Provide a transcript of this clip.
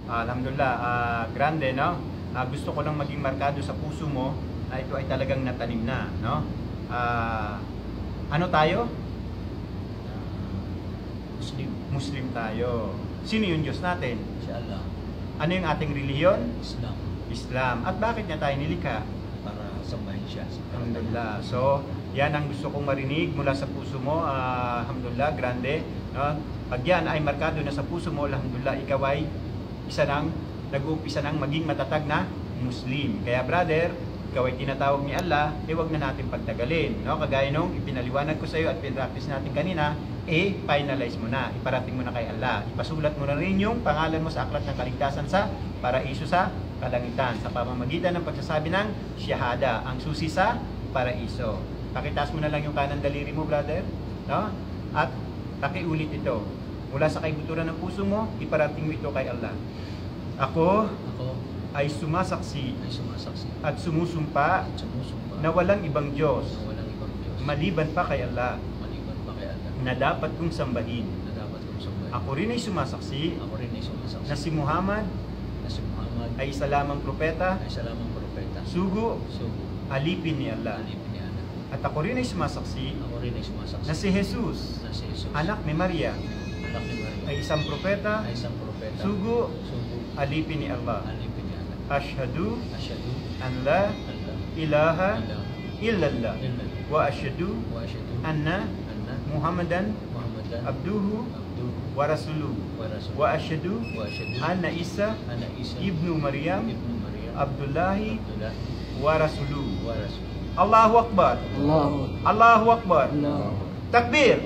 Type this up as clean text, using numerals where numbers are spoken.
Alhamdulillah, grande, no? Gusto ko lang maging markado sa puso mo na ito ay talagang natanim na, no? Ano tayo? Muslim. Muslim tayo. Sino yung Diyos natin? Si Allah. Ano yung ating relihiyon? Islam. Islam. At bakit niya tayo nilikha? Para sambahin siya. Alhamdulillah. So, yan ang gusto kong marinig mula sa puso mo. Alhamdulillah, grande, no? Pag yan ay markado na sa puso mo, alhamdulillah, ikaw ay nag-uumpisa ng maging matatag na Muslim. Kaya brother, ikaw ay tinatawag ni Allah, huwag na natin pagtagalin, no? Kagaya nung ipinaliwanag ko sa iyo at pinractice natin kanina, finalize mo na, iparating mo na kay Allah. Ipasulat mo na rin yung pangalan mo sa aklat ng kaligtasan sa paraiso sa kalangitan sa pamamagitan ng pagsasabi ng Shahada, ang susi sa paraiso. Pakitaas mo na lang yung kanang daliri mo, brother, no? At pakiulit ito. Mula sa kaibuturan ng puso mo, iparating mo ito kay Allah. Ako ay sumasaksi at sumusumpa na walang ibang Diyos maliban pa kay Allah na dapat kong sambahin. Ako rin ay sumasaksi na si Muhammad ay isa lamang propeta, sugo, alipin ni Allah. At ako rin ay sumasaksi na si Jesus, anak ni Maria, ay isang propeta, sugo, alipin ni Allah. Ashhadu an la ilaha illallah wa ashhadu anna Muhammadan abduhu wa rasuluhu wa ashhadu anna Isa ibnu Maryam Abdullahi wa rasuluhu. Allahu Akbar. Allahu Akbar. Takbir.